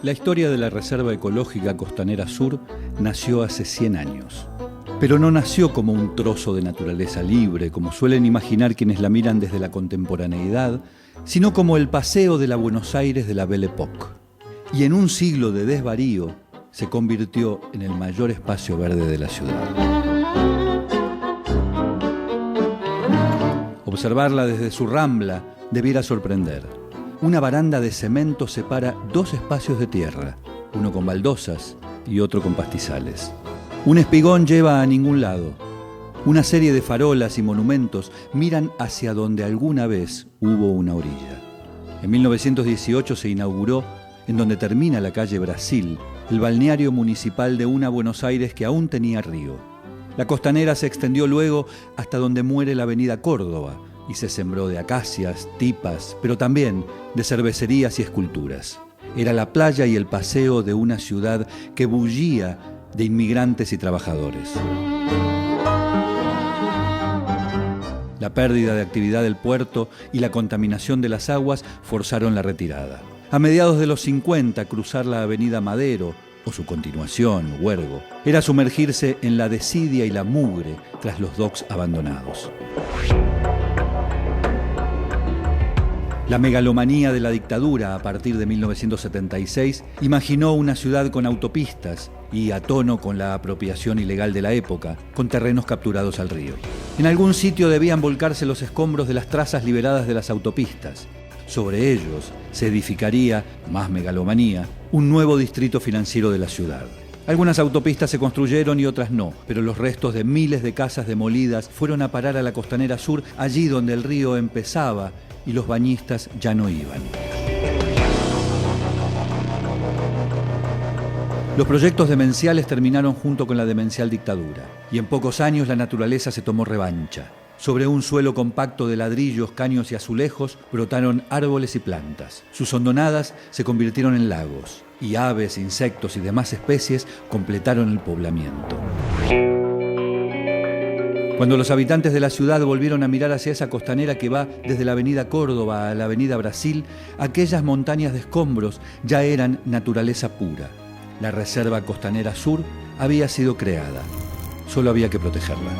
La historia de la Reserva Ecológica Costanera Sur nació hace 100 años. Pero no nació como un trozo de naturaleza libre, como suelen imaginar quienes la miran desde la contemporaneidad, sino como el paseo de la Buenos Aires de la Belle Époque. Y en un siglo de desvarío se convirtió en el mayor espacio verde de la ciudad. Observarla desde su rambla debiera sorprender. Una baranda de cemento separa dos espacios de tierra, uno con baldosas y otro con pastizales. Un espigón lleva a ningún lado. Una serie de farolas y monumentos miran hacia donde alguna vez hubo una orilla. En 1918 se inauguró, en donde termina la calle Brasil, el balneario municipal de una Buenos Aires que aún tenía río. La costanera se extendió luego hasta donde muere la avenida Córdoba, y se sembró de acacias, tipas, pero también de cervecerías y esculturas. Era la playa y el paseo de una ciudad que bullía de inmigrantes y trabajadores. La pérdida de actividad del puerto y la contaminación de las aguas forzaron la retirada. A mediados de los 50, cruzar la avenida Madero, o su continuación, Huergo, era sumergirse en la desidia y la mugre tras los docks abandonados. La megalomanía de la dictadura a partir de 1976 imaginó una ciudad con autopistas y a tono con la apropiación ilegal de la época, con terrenos capturados al río. En algún sitio debían volcarse los escombros de las trazas liberadas de las autopistas. Sobre ellos se edificaría, más megalomanía, un nuevo distrito financiero de la ciudad. Algunas autopistas se construyeron y otras no, pero los restos de miles de casas demolidas fueron a parar a la Costanera Sur, allí donde el río empezaba y los bañistas ya no iban. Los proyectos demenciales terminaron junto con la demencial dictadura, y en pocos años la naturaleza se tomó revancha. Sobre un suelo compacto de ladrillos, caños y azulejos brotaron árboles y plantas. Sus hondonadas se convirtieron en lagos, y aves, insectos y demás especies completaron el poblamiento. Cuando los habitantes de la ciudad volvieron a mirar hacia esa costanera que va desde la avenida Córdoba a la avenida Brasil, aquellas montañas de escombros ya eran naturaleza pura. La Reserva Costanera Sur había sido creada. Solo había que protegerla.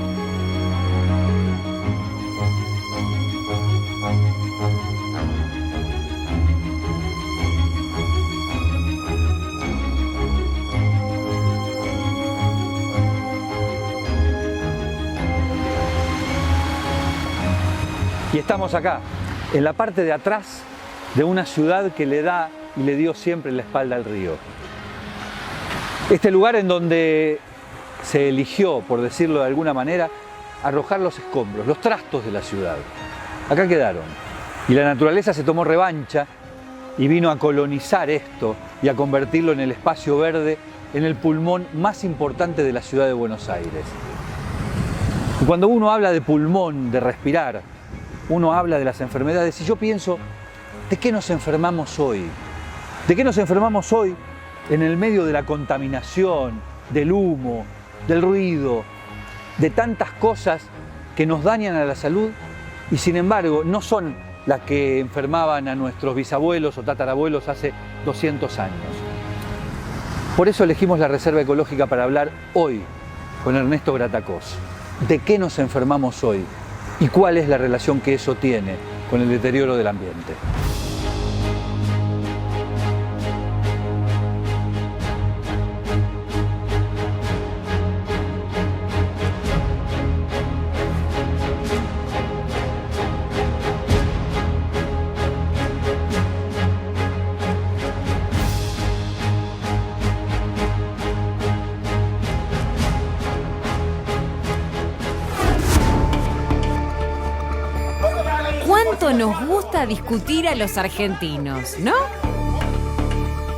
Y estamos acá, en la parte de atrás de una ciudad que le da y le dio siempre la espalda al río. Este lugar en donde se eligió, por decirlo de alguna manera, arrojar los escombros, los trastos de la ciudad. Acá quedaron. Y la naturaleza se tomó revancha y vino a colonizar esto y a convertirlo en el espacio verde, en el pulmón más importante de la ciudad de Buenos Aires. Y cuando uno habla de pulmón, de respirar, uno habla de las enfermedades y yo pienso, ¿de qué nos enfermamos hoy? ¿De qué nos enfermamos hoy en el medio de la contaminación, del humo, del ruido, de tantas cosas que nos dañan a la salud y sin embargo no son las que enfermaban a nuestros bisabuelos o tatarabuelos hace 200 años? Por eso elegimos la Reserva Ecológica para hablar hoy con Ernesto Gratacós. ¿De qué nos enfermamos hoy? ¿Y cuál es la relación que eso tiene con el deterioro del ambiente? ¿Cuánto nos gusta discutir a los argentinos, no?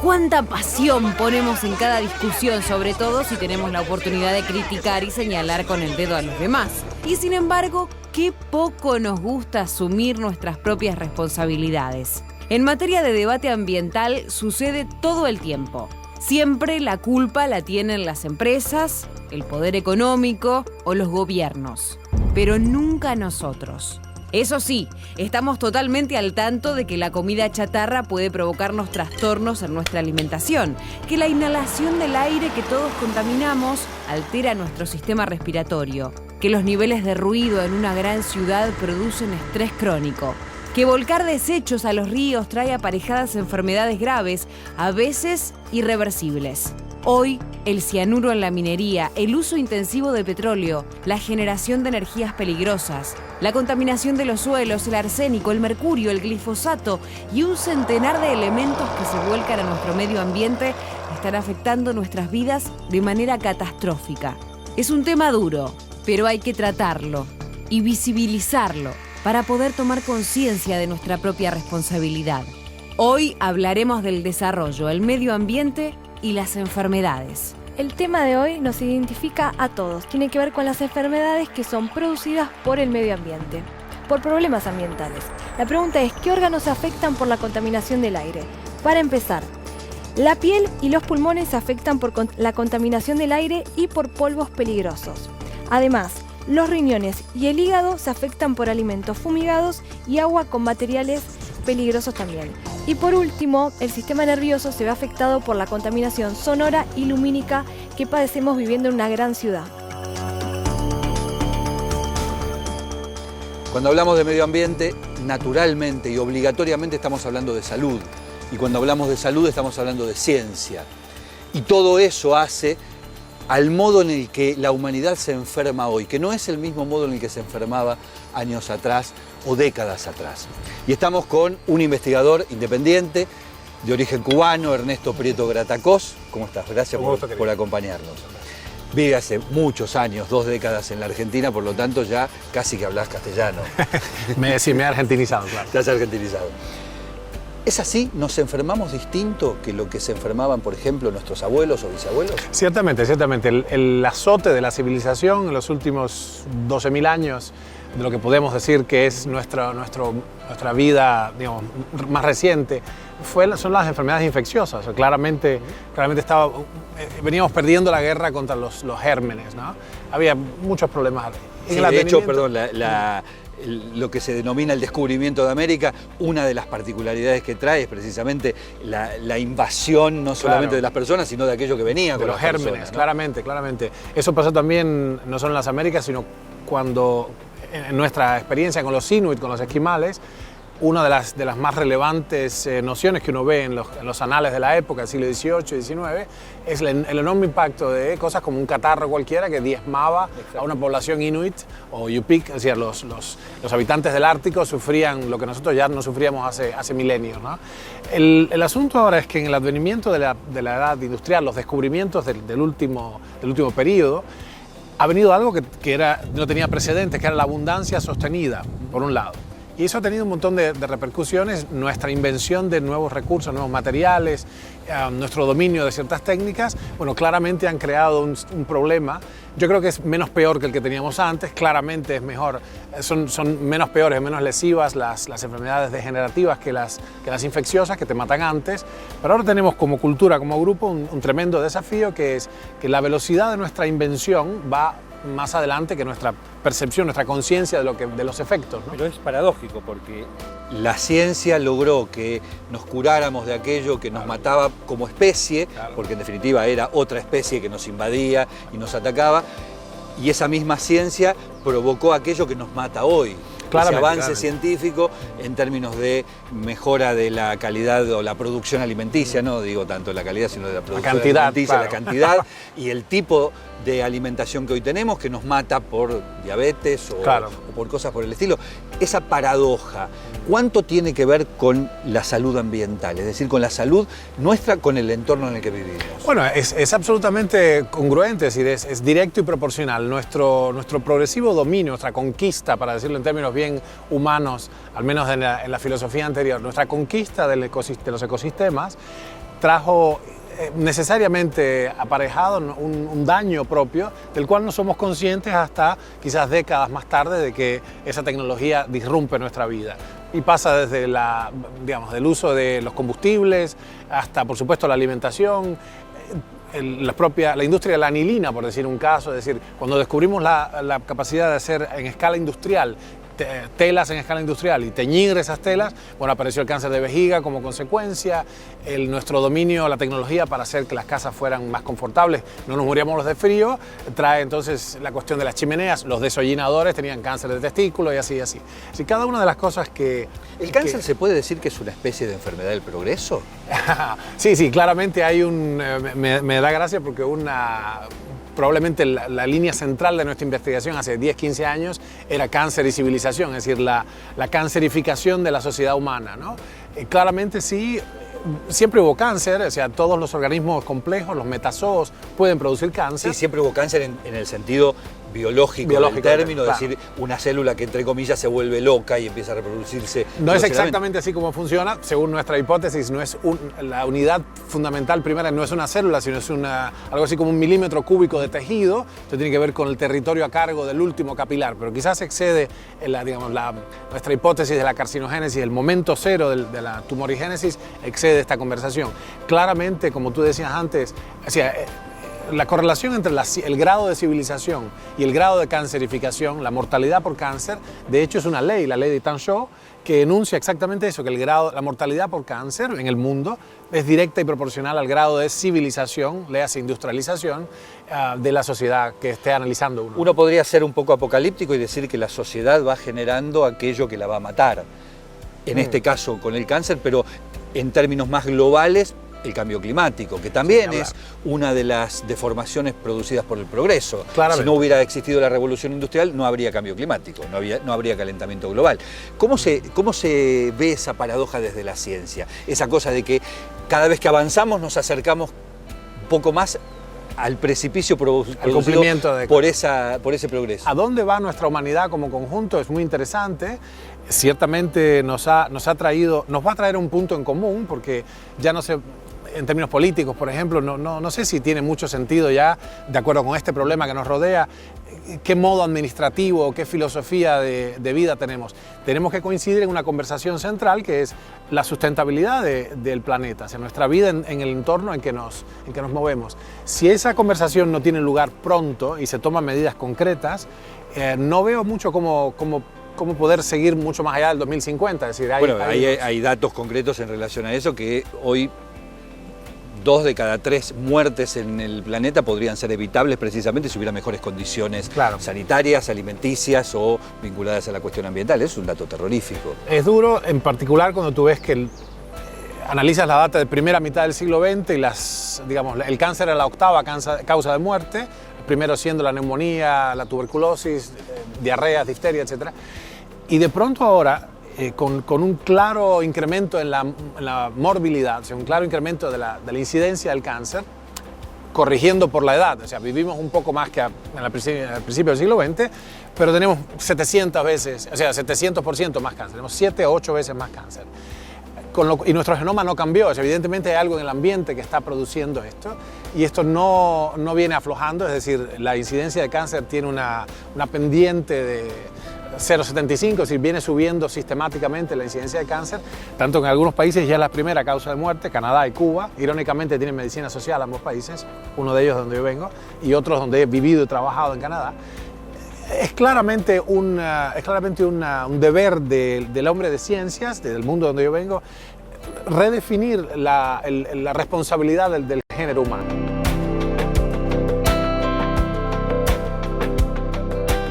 ¿Cuánta pasión ponemos en cada discusión, sobre todo si tenemos la oportunidad de criticar y señalar con el dedo a los demás? Y sin embargo, qué poco nos gusta asumir nuestras propias responsabilidades. En materia de debate ambiental sucede todo el tiempo. Siempre la culpa la tienen las empresas, el poder económico o los gobiernos, pero nunca nosotros. Eso sí, estamos totalmente al tanto de que la comida chatarra puede provocarnos trastornos en nuestra alimentación, que la inhalación del aire que todos contaminamos altera nuestro sistema respiratorio, que los niveles de ruido en una gran ciudad producen estrés crónico, que volcar desechos a los ríos trae aparejadas enfermedades graves, a veces irreversibles. Hoy, el cianuro en la minería, el uso intensivo de petróleo, la generación de energías peligrosas, la contaminación de los suelos, el arsénico, el mercurio, el glifosato y un centenar de elementos que se vuelcan a nuestro medio ambiente están afectando nuestras vidas de manera catastrófica. Es un tema duro, pero hay que tratarlo y visibilizarlo para poder tomar conciencia de nuestra propia responsabilidad. Hoy hablaremos del desarrollo, el medio ambiente y las enfermedades. El tema de hoy nos identifica a todos. Tiene que ver con las enfermedades que son producidas por el medio ambiente, por problemas ambientales. La pregunta es, ¿qué órganos afectan por la contaminación del aire? Para empezar, la piel y los pulmones se afectan por la contaminación del aire y por polvos peligrosos. Además, los riñones y el hígado se afectan por alimentos fumigados y agua con materiales peligrosos también. Y por último, el sistema nervioso se ve afectado por la contaminación sonora y lumínica que padecemos viviendo en una gran ciudad. Cuando hablamos de medio ambiente, naturalmente y obligatoriamente estamos hablando de salud. Y cuando hablamos de salud estamos hablando de ciencia. Y todo eso hace al modo en el que la humanidad se enferma hoy, que no es el mismo modo en el que se enfermaba años atrás o décadas atrás. Y estamos con un investigador independiente de origen cubano, Ernesto Prieto Gratacós. ¿Cómo estás? Gracias por acompañarnos. Vive hace muchos años, 2 décadas en la Argentina, por lo tanto ya casi que hablas castellano. Sí, me he argentinizado, claro. Te has argentinizado. ¿Es así? ¿Nos enfermamos distinto que lo que se enfermaban, por ejemplo, nuestros abuelos o bisabuelos? Ciertamente, ciertamente. El azote de la civilización en los últimos 12.000 años, de lo que podemos decir que es nuestra vida, digamos, más reciente, son las enfermedades infecciosas. Claramente veníamos perdiendo la guerra contra los gérmenes, ¿no? Había muchos problemas. Sí, de hecho, perdón, lo que se denomina el descubrimiento de América, una de las particularidades que trae es precisamente la invasión no solamente de las personas, sino de aquello que venía con los gérmenes, personas, ¿no? Claramente. Eso pasó también no solo en las Américas, sino cuando en nuestra experiencia con los inuit, con los esquimales, una de las más relevantes nociones que uno ve en los anales de la época, del siglo XVIII y XIX, es el enorme impacto de cosas como un catarro cualquiera que diezmaba a una población inuit o yupik, es decir, los habitantes del Ártico sufrían lo que nosotros ya no sufríamos hace milenios, ¿no? El asunto ahora es que en el advenimiento de la edad industrial, los descubrimientos del último periodo, ha venido algo que no tenía precedentes, que era la abundancia sostenida, por un lado. Y eso ha tenido un montón de repercusiones. Nuestra invención de nuevos recursos, nuevos materiales, nuestro dominio de ciertas técnicas, bueno, claramente han creado un problema. Yo creo que es menos peor que el que teníamos antes, claramente es mejor, son menos peores, menos lesivas las enfermedades degenerativas que las infecciosas que te matan antes, pero ahora tenemos como cultura, como grupo, un tremendo desafío, que es que la velocidad de nuestra invención va más adelante que nuestra percepción, nuestra conciencia de los efectos, ¿no? Pero es paradójico porque la ciencia logró que nos curáramos de aquello que nos mataba como especie, claro, porque en definitiva era otra especie que nos invadía y nos atacaba, y esa misma ciencia provocó aquello que nos mata hoy. Ese avance científico en términos de mejora de la calidad o la producción alimenticia, no digo tanto la calidad, sino de la producción alimenticia, claro, la cantidad y el tipo de alimentación que hoy tenemos, que nos mata por diabetes o por cosas por el estilo. Esa paradoja, ¿cuánto tiene que ver con la salud ambiental? Es decir, con la salud nuestra, con el entorno en el que vivimos. Bueno, es absolutamente congruente, es decir, es directo y proporcional. Nuestro progresivo dominio, nuestra conquista, para decirlo en términos bien humanos, al menos en la filosofía anterior, nuestra conquista de los ecosistemas trajo necesariamente aparejado un daño propio del cual no somos conscientes hasta quizás décadas más tarde de que esa tecnología disrumpe nuestra vida. Y pasa desde del uso de los combustibles hasta, por supuesto, la alimentación, la industria de la anilina, por decir un caso. Es decir, cuando descubrimos la capacidad de hacer en escala industrial telas en escala industrial y teñir esas telas, bueno, apareció el cáncer de vejiga como consecuencia, nuestro dominio, la tecnología para hacer que las casas fueran más confortables, no nos moríamos de frío, trae entonces la cuestión de las chimeneas, los desollinadores tenían cáncer de testículo y así, así. Así cada una de las cosas que... ¿El cáncer se puede decir que es una especie de enfermedad del progreso? Sí, sí, claramente hay me da gracia porque probablemente la línea central de nuestra investigación hace 10, 15 años era cáncer y civilización, es decir, la cancerificación de la sociedad humana, ¿no? Claramente sí, siempre hubo cáncer, o sea, todos los organismos complejos, los metazoos, pueden producir cáncer. Sí, siempre hubo cáncer en el sentido biológico del término, claro. Es decir, una célula que entre comillas se vuelve loca y empieza a reproducirse. No es exactamente así como funciona, según nuestra hipótesis, no es la unidad fundamental primera no es una célula, sino es algo así como 1 milímetro cúbico de tejido, esto tiene que ver con el territorio a cargo del último capilar, pero quizás excede nuestra hipótesis de la carcinogénesis, el momento cero de la tumorigénesis, excede esta conversación. Claramente, como tú decías antes, o sea, la correlación entre el grado de civilización y el grado de cancerificación, la mortalidad por cáncer, de hecho es una ley, la ley de Tanchot, que enuncia exactamente eso, que la mortalidad por cáncer en el mundo es directa y proporcional al grado de civilización, léase industrialización, de la sociedad que esté analizando uno. Uno podría ser un poco apocalíptico y decir que la sociedad va generando aquello que la va a matar, en este caso con el cáncer, pero en términos más globales, el cambio climático, que también es una de las deformaciones producidas por el progreso. Claramente. Si no hubiera existido la revolución industrial, no habría cambio climático, no habría calentamiento global. ¿Cómo se ve esa paradoja desde la ciencia? Esa cosa de que cada vez que avanzamos nos acercamos un poco más al precipicio producido por ese progreso. ¿A dónde va nuestra humanidad como conjunto? Es muy interesante. Ciertamente nos va a traer un punto en común, porque ya no sé, en términos políticos, por ejemplo, no sé si tiene mucho sentido ya, de acuerdo con este problema que nos rodea, qué modo administrativo, qué filosofía de vida tenemos. Tenemos que coincidir en una conversación central que es la sustentabilidad del planeta, o sea, nuestra vida en el entorno en que nos movemos. Si esa conversación no tiene lugar pronto y se toman medidas concretas, no veo mucho cómo poder seguir mucho más allá del 2050. Es decir, hay datos concretos en relación a eso, que hoy 2 de cada 3 muertes en el planeta podrían ser evitables precisamente si hubiera mejores condiciones sanitarias, alimenticias o vinculadas a la cuestión ambiental. Es un dato terrorífico. Es duro, en particular cuando tú ves que analizas la data de primera mitad del siglo XX y el cáncer era la 8ª causa de muerte, primero siendo la neumonía, la tuberculosis, diarreas, difteria, etc. Y de pronto ahora, con un claro incremento en la morbilidad, o sea, un claro incremento de la incidencia del cáncer, corrigiendo por la edad, o sea, vivimos un poco más que al principio del siglo XX, pero tenemos 700 veces, o sea, 700% más cáncer, tenemos 7 o 8 veces más cáncer. Y nuestro genoma no cambió, o sea, evidentemente hay algo en el ambiente que está produciendo esto, y esto no viene aflojando, es decir, la incidencia de cáncer tiene una pendiente de 0,75, es decir, viene subiendo sistemáticamente la incidencia de cáncer, tanto que en algunos países ya es la primera causa de muerte, Canadá y Cuba, irónicamente tienen medicina social ambos países, uno de ellos donde yo vengo, y otros donde he vivido y trabajado en Canadá. Es claramente un deber del hombre de ciencias, del mundo donde yo vengo, redefinir la responsabilidad del género humano.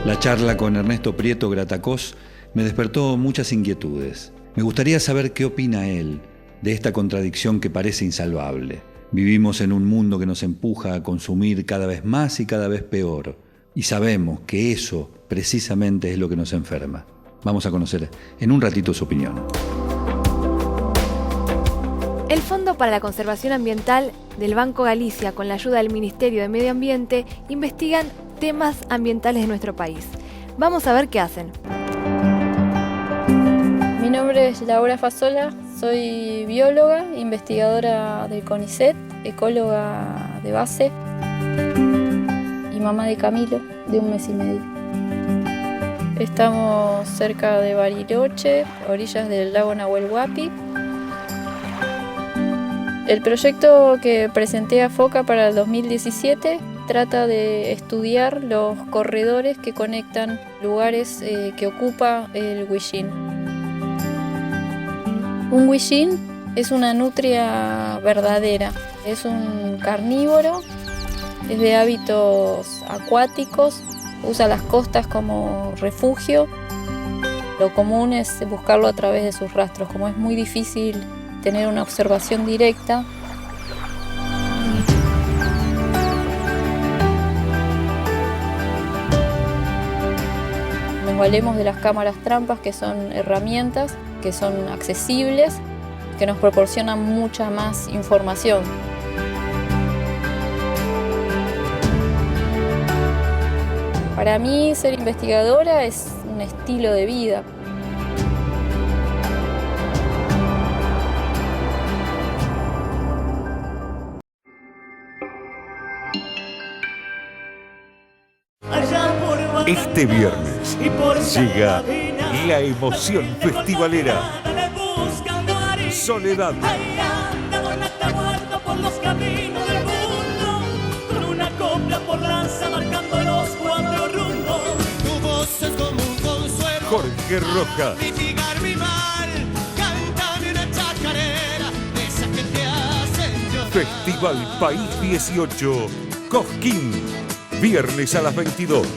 La charla con Ernesto Prieto Gratacós me despertó muchas inquietudes. Me gustaría saber qué opina él de esta contradicción que parece insalvable. Vivimos en un mundo que nos empuja a consumir cada vez más y cada vez peor. Y sabemos que eso precisamente es lo que nos enferma. Vamos a conocer en un ratito su opinión. El Fondo para la Conservación Ambiental del Banco Galicia, con la ayuda del Ministerio de Medio Ambiente, investigan temas ambientales de nuestro país. Vamos a ver qué hacen. Mi nombre es Laura Fasola, soy bióloga, investigadora del CONICET, ecóloga de base y mamá de Camilo, de 1 mes y medio. Estamos cerca de Bariloche, orillas del lago Nahuel Huapi. El proyecto que presenté a FOCA para el 2017 trata de estudiar los corredores que conectan lugares que ocupa el huillín. Un huillín es una nutria verdadera, es un carnívoro, es de hábitos acuáticos, usa las costas como refugio. Lo común es buscarlo a través de sus rastros, como es muy difícil tener una observación directa. Nos valemos de las cámaras trampas, que son herramientas que son accesibles, que nos proporcionan mucha más información. Para mí, ser investigadora es un estilo de vida. Este viernes llega la emoción festivalera. Soledad. Jorge Rojas. Festival País 18, Cosquín. Viernes a las 22.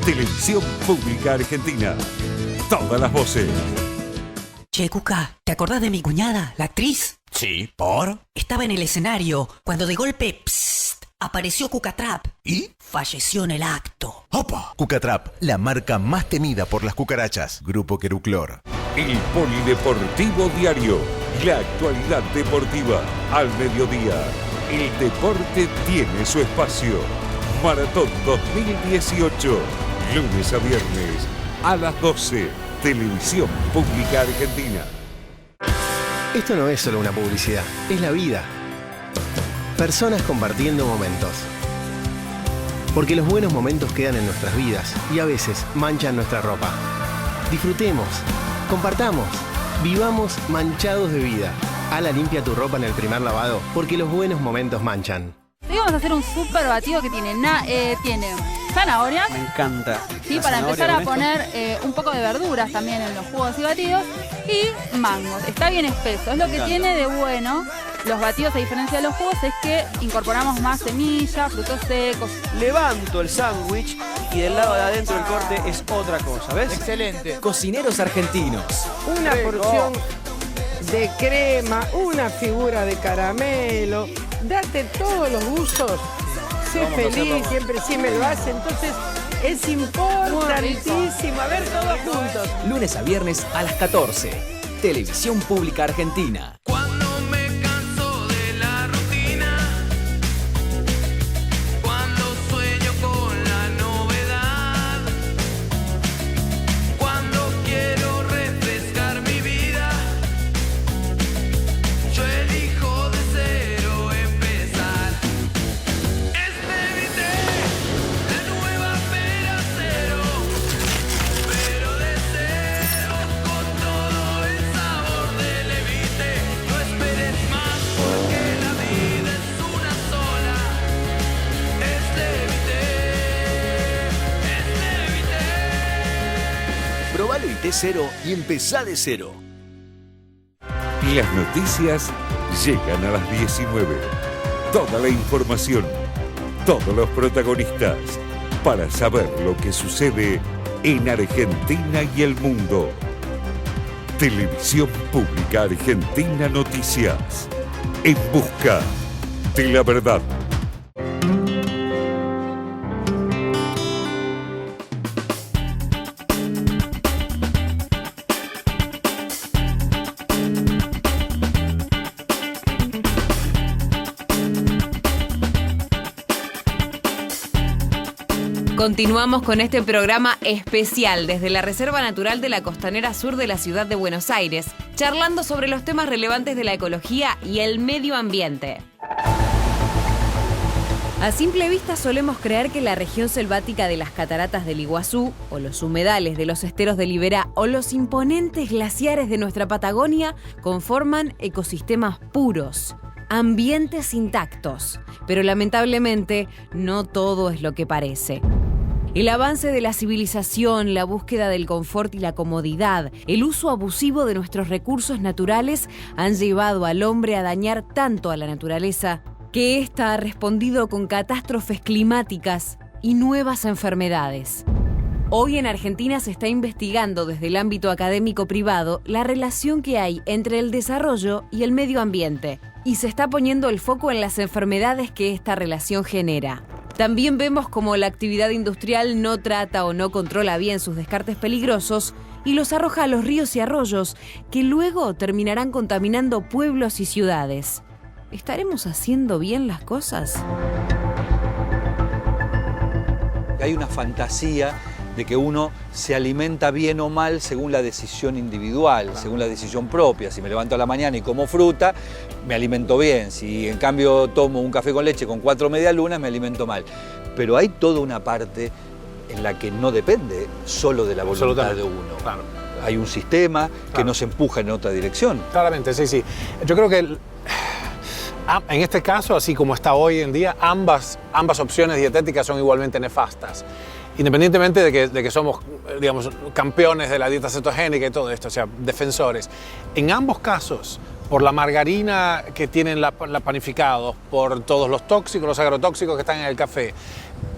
Televisión Pública Argentina. Todas las voces. Che, Cuca, ¿te acordás de mi cuñada, la actriz? Sí, ¿por? Estaba en el escenario cuando de golpe, apareció Cucatrap. ¿Y? Falleció en el acto. ¡Opa! Cucatrap, la marca más temida por las cucarachas. Grupo Queruclor. El Polideportivo Diario. La actualidad deportiva al mediodía. El deporte tiene su espacio. Maratón 2018. Lunes a viernes a las 12. Televisión Pública Argentina. Esto no es solo una publicidad, es la vida. Personas compartiendo momentos. Porque los buenos momentos quedan en nuestras vidas y a veces manchan nuestra ropa. Disfrutemos, compartamos, vivamos manchados de vida. Ala limpia tu ropa en el primer lavado porque los buenos momentos manchan. Hoy vamos a hacer un súper batido que tiene zanahorias. Me encanta. Sí, para empezar a poner un poco de verduras también en los jugos y batidos. Y mangos. Está bien espeso. Es lo que tiene de bueno los batidos, a diferencia de los jugos, es que incorporamos más semillas, frutos secos. Levanto el sándwich y del lado de adentro del corte es otra cosa, ¿ves? Excelente. Cocineros argentinos. Una porción de crema, una figura de caramelo. Date todos los gustos. Sé feliz, siempre sí me lo hace. Entonces es importantísimo. A ver, todos juntos. Lunes a viernes a las 14. Televisión Pública Argentina. Probalo y T0 y empezá de cero. Las noticias llegan a las 19. Toda la información, todos los protagonistas, para saber lo que sucede en Argentina y el mundo. Televisión Pública Argentina Noticias. En busca de la verdad. Continuamos con este programa especial desde la Reserva Natural de la Costanera Sur de la ciudad de Buenos Aires, charlando sobre los temas relevantes de la ecología y el medio ambiente. A simple vista solemos creer que la región selvática de las cataratas del Iguazú, o los humedales de los esteros de Liberá, o los imponentes glaciares de nuestra Patagonia conforman ecosistemas puros, ambientes intactos. Pero lamentablemente no todo es lo que parece. El avance de la civilización, la búsqueda del confort y la comodidad, el uso abusivo de nuestros recursos naturales han llevado al hombre a dañar tanto a la naturaleza que ésta ha respondido con catástrofes climáticas y nuevas enfermedades. Hoy en Argentina se está investigando desde el ámbito académico privado la relación que hay entre el desarrollo y el medio ambiente, y se está poniendo el foco en las enfermedades que esta relación genera. También vemos cómo la actividad industrial no trata o no controla bien sus descartes peligrosos y los arroja a los ríos y arroyos, que luego terminarán contaminando pueblos y ciudades. ¿Estaremos haciendo bien las cosas? Hay una fantasía de que uno se alimenta bien o mal según la decisión individual, según la decisión propia. Si me levanto a la mañana y como fruta, me alimento bien. Si en cambio tomo un café con leche con 4 medialunas, me alimento mal. Pero hay toda una parte en la que no depende solo de la voluntad de uno. Claro. Hay un sistema que nos empuja en otra dirección. Claramente, sí. Yo creo que en este caso, así como está hoy en día, ambas opciones dietéticas son igualmente nefastas. Independientemente de que somos, digamos, campeones de la dieta cetogénica y todo esto, o sea, defensores. En ambos casos, por la margarina que tienen la panificados, por todos los tóxicos, los agrotóxicos que están en el café,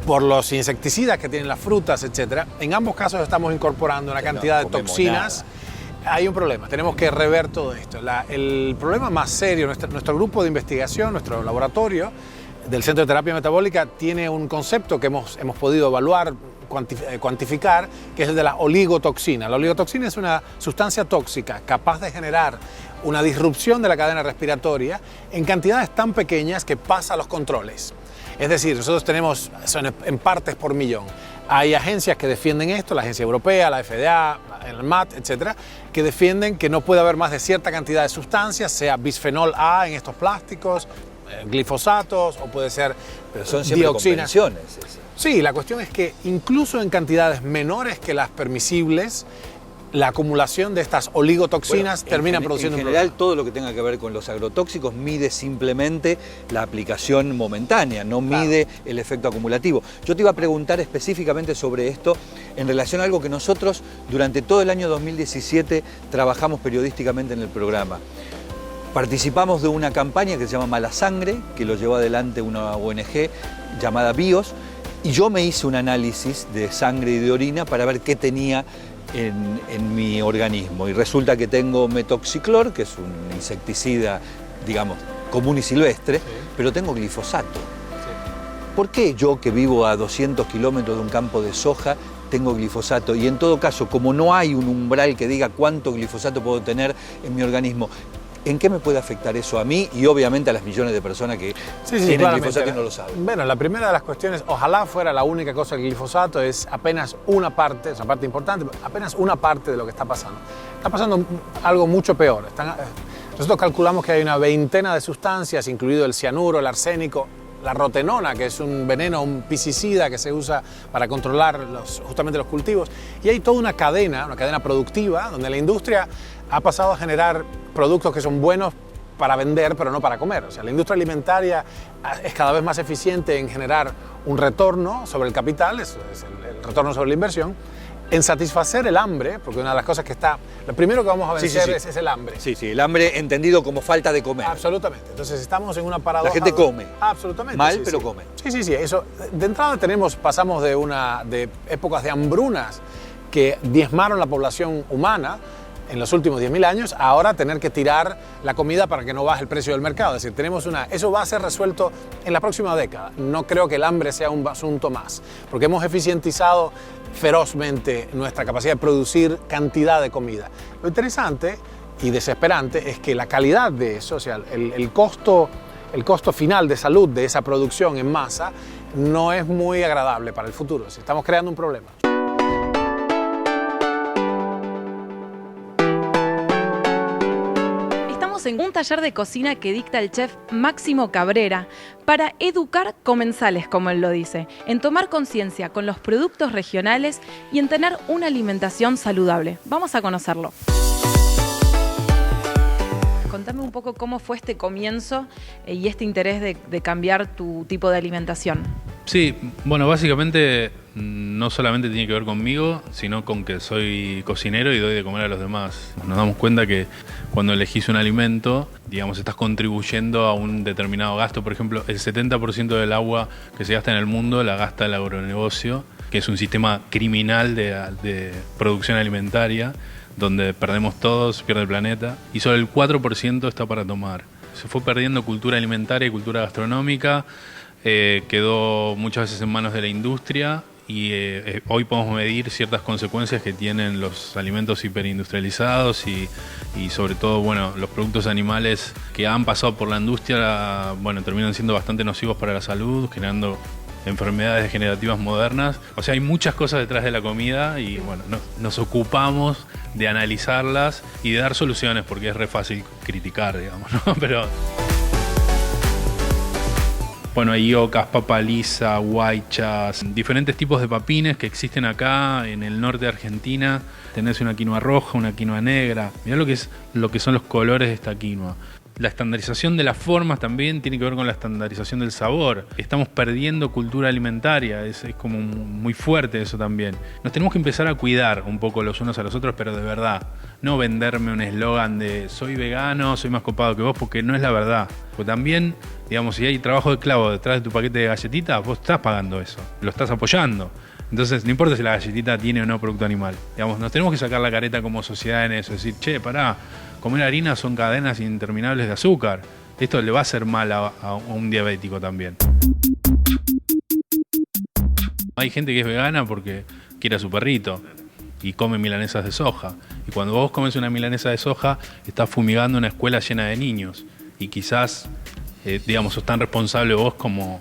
por los insecticidas que tienen las frutas, etc., en ambos casos estamos incorporando una cantidad de toxinas. Hay un problema, tenemos que rever todo esto. El problema más serio, nuestro grupo de investigación, nuestro laboratorio del Centro de Terapia Metabólica tiene un concepto que hemos podido evaluar, cuantificar, que es el de la oligotoxina. La oligotoxina es una sustancia tóxica capaz de generar una disrupción de la cadena respiratoria en cantidades tan pequeñas que pasa los controles. Es decir, nosotros tenemos, son en partes por millón. Hay agencias que defienden esto, la Agencia Europea, la FDA, el MAT, etcétera, que defienden que no puede haber más de cierta cantidad de sustancias, sea bisfenol A en estos plásticos, glifosatos o puede ser pero son siempre dioxinas. Convenciones. Sí, la cuestión es que incluso en cantidades menores que las permisibles, la acumulación de estas oligotoxinas termina produciendo en general todo lo que tenga que ver con los agrotóxicos mide simplemente la aplicación momentánea, no mide el efecto acumulativo. Yo te iba a preguntar específicamente sobre esto en relación a algo que nosotros durante todo el año 2017 trabajamos periodísticamente en el programa. Participamos de una campaña que se llama Mala Sangre, que lo llevó adelante una ONG llamada BIOS, y yo me hice un análisis de sangre y de orina para ver qué tenía en mi organismo. Y resulta que tengo metoxiclor, que es un insecticida, digamos, común y silvestre, pero tengo glifosato. ¿Por qué yo, que vivo a 200 kilómetros de un campo de soja, tengo glifosato? Y en todo caso, como no hay un umbral que diga cuánto glifosato puedo tener en mi organismo, ¿en qué me puede afectar eso a mí y obviamente a las millones de personas que tienen glifosato y no lo saben? Bueno, la primera de las cuestiones, ojalá fuera la única cosa del glifosato, es apenas una parte, es una parte importante, apenas una parte de lo que está pasando. Está pasando algo mucho peor. Nosotros calculamos que hay una veintena de sustancias, incluido el cianuro, el arsénico, la rotenona, que es un veneno, un pesticida que se usa para controlar justamente los cultivos. Y hay toda una cadena productiva, donde la industria ha pasado a generar productos que son buenos para vender, pero no para comer. O sea, la industria alimentaria es cada vez más eficiente en generar un retorno sobre el capital, es el retorno sobre la inversión, en satisfacer el hambre, porque una de las cosas que está... Lo primero que vamos a vencer es el hambre. Sí, el hambre entendido como falta de comer. Absolutamente. Entonces estamos en una paradoja... La gente come. Absolutamente. Mal, pero come. Sí. Eso, de entrada pasamos de épocas de hambrunas que diezmaron la población humana en los últimos 10.000 años, a ahora tener que tirar la comida para que no baje el precio del mercado. Es decir, eso va a ser resuelto en la próxima década. No creo que el hambre sea un asunto más, porque hemos eficientizado ferozmente nuestra capacidad de producir cantidad de comida. Lo interesante y desesperante es que la calidad de eso, o sea, el costo final de salud de esa producción en masa no es muy agradable para el futuro. Estamos creando un problema. En un taller de cocina que dicta el chef Máximo Cabrera para educar comensales, como él lo dice, en tomar conciencia con los productos regionales y en tener una alimentación saludable. Vamos a conocerlo. Contame un poco cómo fue este comienzo y este interés de cambiar tu tipo de alimentación. Sí, bueno, básicamente no solamente tiene que ver conmigo, sino con que soy cocinero y doy de comer a los demás. Nos damos cuenta que cuando elegís un alimento, digamos, estás contribuyendo a un determinado gasto. Por ejemplo, el 70% del agua que se gasta en el mundo la gasta el agronegocio, que es un sistema criminal de producción alimentaria, donde perdemos todos, pierde el planeta, y solo el 4% está para tomar. Se fue perdiendo cultura alimentaria y cultura gastronómica, quedó muchas veces en manos de la industria, y hoy podemos medir ciertas consecuencias que tienen los alimentos hiperindustrializados y sobre todo, bueno, los productos animales que han pasado por la industria, bueno, terminan siendo bastante nocivos para la salud, generando enfermedades degenerativas modernas. O sea, hay muchas cosas detrás de la comida y bueno, nos ocupamos de analizarlas y de dar soluciones, porque es re fácil criticar, digamos, ¿no? Pero bueno, hay yocas, papa lisa, guaychas, diferentes tipos de papines que existen acá en el norte de Argentina. Tenés una quinoa roja, una quinoa negra. Mirá lo que son los colores de esta quinoa. La estandarización de las formas también tiene que ver con la estandarización del sabor. Estamos perdiendo cultura alimentaria, es como muy fuerte eso también. Nos tenemos que empezar a cuidar un poco los unos a los otros, pero de verdad. No venderme un eslogan de soy vegano, soy más copado que vos, porque no es la verdad. Porque también, digamos, si hay trabajo de esclavo detrás de tu paquete de galletitas, vos estás pagando eso, lo estás apoyando. Entonces, no importa si la galletita tiene o no producto animal. Digamos, nos tenemos que sacar la careta como sociedad en eso. Decir, che, pará, comer harina son cadenas interminables de azúcar. Esto le va a hacer mal a un diabético también. Hay gente que es vegana porque quiere a su perrito y come milanesas de soja. Y cuando vos comes una milanesa de soja, estás fumigando una escuela llena de niños. Y quizás, digamos, sos tan responsable vos como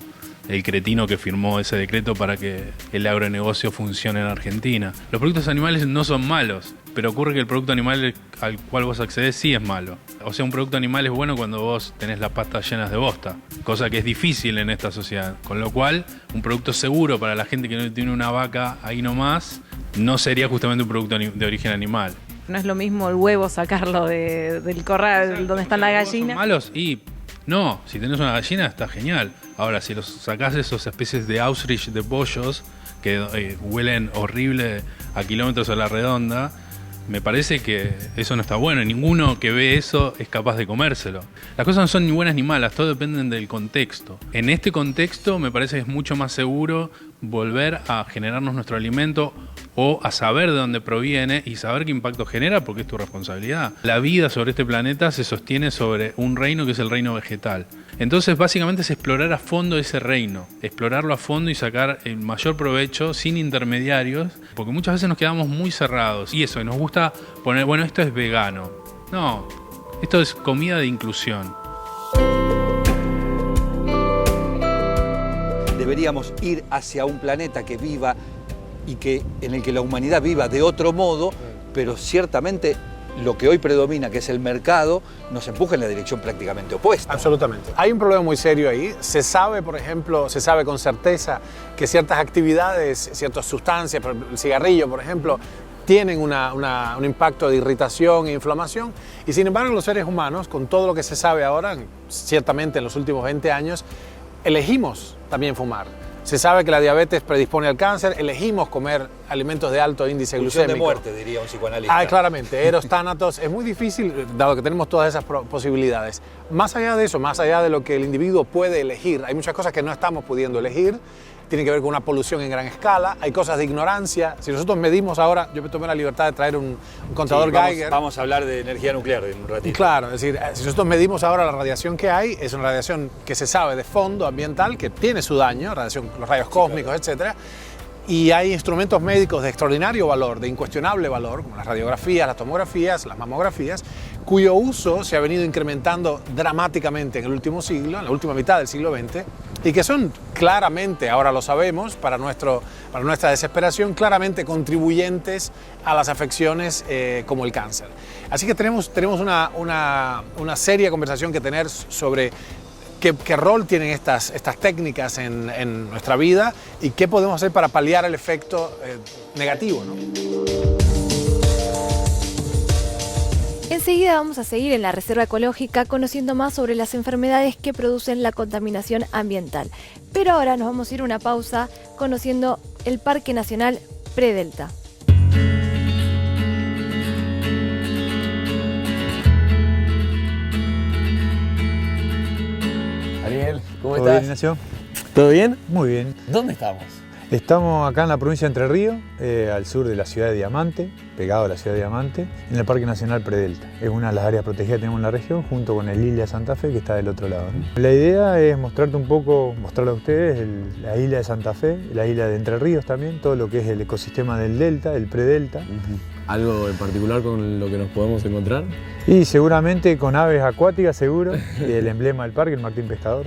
el cretino que firmó ese decreto para que el agronegocio funcione en Argentina. Los productos animales no son malos, pero ocurre que el producto animal al cual vos accedés sí es malo. O sea, un producto animal es bueno cuando vos tenés las pastas llenas de bosta, cosa que es difícil en esta sociedad. Con lo cual, un producto seguro para la gente que no tiene una vaca ahí nomás, no sería justamente un producto de origen animal. No es lo mismo el huevo sacarlo del corral donde están las gallinas. ¿Son malos? Y no, si tenés una gallina está genial. Ahora, si los sacás de esas especies de Auschwitz de pollos que huelen horrible a kilómetros a la redonda, me parece que eso no está bueno. Ninguno que ve eso es capaz de comérselo. Las cosas no son ni buenas ni malas, todo depende del contexto. En este contexto me parece que es mucho más seguro volver a generarnos nuestro alimento o a saber de dónde proviene y saber qué impacto genera, porque es tu responsabilidad. La vida sobre este planeta se sostiene sobre un reino que es el reino vegetal. Entonces, básicamente es explorar a fondo ese reino, explorarlo a fondo y sacar el mayor provecho sin intermediarios, porque muchas veces nos quedamos muy cerrados. Y eso, y nos gusta poner, bueno, esto es vegano. No, esto es comida de inclusión. Deberíamos ir hacia un planeta que viva y en el que la humanidad viva de otro modo, pero ciertamente lo que hoy predomina, que es el mercado, nos empuja en la dirección prácticamente opuesta. Absolutamente. Hay un problema muy serio ahí. Se sabe, por ejemplo, se sabe con certeza que ciertas actividades, ciertas sustancias, el cigarrillo, por ejemplo, tienen un impacto de irritación e inflamación. Y sin embargo, los seres humanos, con todo lo que se sabe ahora, ciertamente en los últimos 20 años, elegimos también fumar. Se sabe que la diabetes predispone al cáncer, elegimos comer alimentos de alto índice glucémico. De muerte, diría un psicoanalista. Claramente, eros, tánatos. Es muy difícil, dado que tenemos todas esas posibilidades. Más allá de eso, más allá de lo que el individuo puede elegir, hay muchas cosas que no estamos pudiendo elegir. Tiene que ver con una polución en gran escala, hay cosas de ignorancia. Si nosotros medimos ahora, yo me tomé la libertad de traer un contador Geiger. Vamos a hablar de energía nuclear en un ratito. Claro, es decir, si nosotros medimos ahora la radiación que hay, es una radiación que se sabe de fondo ambiental, que tiene su daño, radiación, los rayos cósmicos, etcétera. Y hay instrumentos médicos de extraordinario valor, de incuestionable valor, como las radiografías, las tomografías, las mamografías, cuyo uso se ha venido incrementando dramáticamente en el último siglo, en la última mitad del siglo XX, y que son claramente, ahora lo sabemos, para nuestra desesperación, claramente contribuyentes a las afecciones como el cáncer. Así que tenemos una seria conversación que tener sobre qué rol tienen estas técnicas en nuestra vida y qué podemos hacer para paliar el efecto negativo, ¿no? Enseguida vamos a seguir en la Reserva Ecológica conociendo más sobre las enfermedades que producen la contaminación ambiental. Pero ahora nos vamos a ir a una pausa conociendo el Parque Nacional Predelta. Ariel, ¿cómo ¿Todo estás? bien, Ignacio? ¿Todo bien? Muy bien. ¿Dónde estamos? Estamos acá en la provincia de Entre Ríos, al sur de la ciudad de Diamante, pegado a la ciudad de Diamante, en el Parque Nacional Predelta. Es una de las áreas protegidas que tenemos en la región, junto con el Isla de Santa Fe, que está del otro lado, ¿no? La idea es mostrarte un poco, mostrarle a ustedes la isla de Santa Fe, la isla de Entre Ríos también, todo lo que es el ecosistema del delta, el predelta. ¿Algo en particular con lo que nos podemos encontrar? Y seguramente con aves acuáticas, seguro, y el emblema del parque, el Martín Pescador.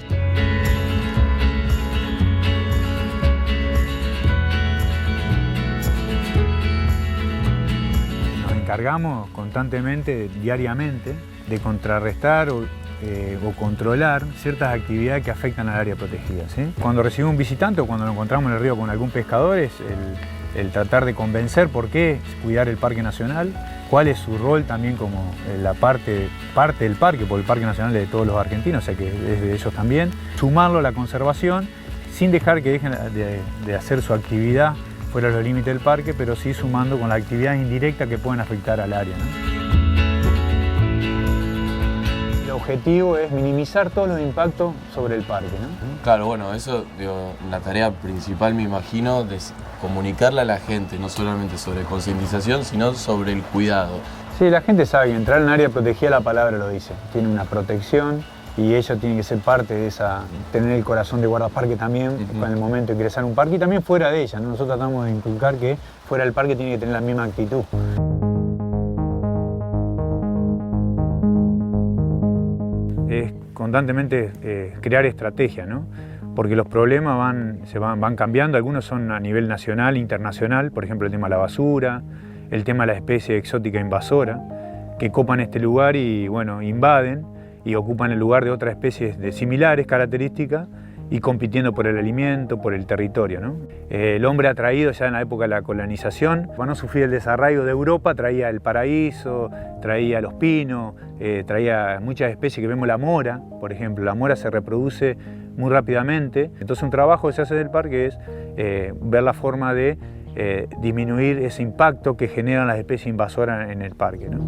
Encargamos constantemente, diariamente, de contrarrestar o controlar ciertas actividades que afectan al área protegida, ¿sí? Cuando recibimos un visitante o cuando nos encontramos en el río con algún pescador es el tratar de convencer por qué cuidar el Parque Nacional, cuál es su rol también como la parte del parque, porque el Parque Nacional es de todos los argentinos, o sea que es de ellos también, sumarlo a la conservación sin dejar que dejen de hacer su actividad fuera de los límites del parque, pero sí sumando con las actividades indirectas que pueden afectar al área, ¿no? El objetivo es minimizar todos los impactos sobre el parque, ¿no? Claro, bueno, eso, digo, la tarea principal, me imagino, de comunicarle a la gente, no solamente sobre concientización, sino sobre el cuidado. Sí, la gente sabe que entrar en área protegida, la palabra lo dice, tiene una protección y ellos tienen que ser parte de esa, tener el corazón de guardaparque también en el momento de ingresar a un parque y también fuera de ella, ¿no? Nosotros tratamos de inculcar que fuera del parque tiene que tener la misma actitud. Es constantemente crear estrategias, ¿no? Porque los problemas van cambiando, algunos son a nivel nacional, internacional, por ejemplo el tema de la basura, el tema de la especie exótica invasora, que copan este lugar y bueno, invaden y ocupan el lugar de otras especies de similares características y compitiendo por el alimento, por el territorio, ¿no? El hombre ha traído ya en la época de la colonización, para no sufrir el desarraigo de Europa, traía el paraíso, traía los pinos, traía muchas especies que vemos, la mora, por ejemplo. La mora se reproduce muy rápidamente, entonces un trabajo que se hace del parque es ver la forma de disminuir ese impacto que generan las especies invasoras en el parque, ¿no?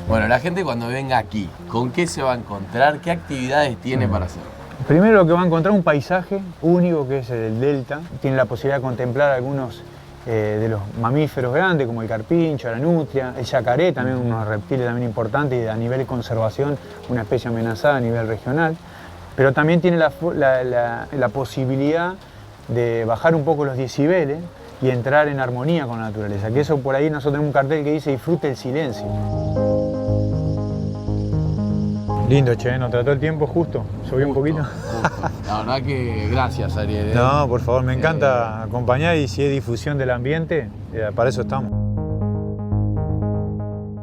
Bueno, la gente cuando venga aquí, ¿con qué se va a encontrar? ¿Qué actividades tiene para hacer? Primero lo que va a encontrar es un paisaje único que es el delta. Tiene la posibilidad de contemplar algunos de los mamíferos grandes como el carpincho, la nutria, el yacaré, también unos reptiles también importantes y a nivel de conservación una especie amenazada a nivel regional. Pero también tiene la posibilidad de bajar un poco los decibeles y entrar en armonía con la naturaleza. Que eso por ahí nosotros tenemos un cartel que dice disfrute el silencio. Lindo, che, nos trató el tiempo justo, llovió un poquito. La verdad que gracias, Ariel. No, por favor, me encanta acompañar y si es difusión del ambiente, para eso estamos.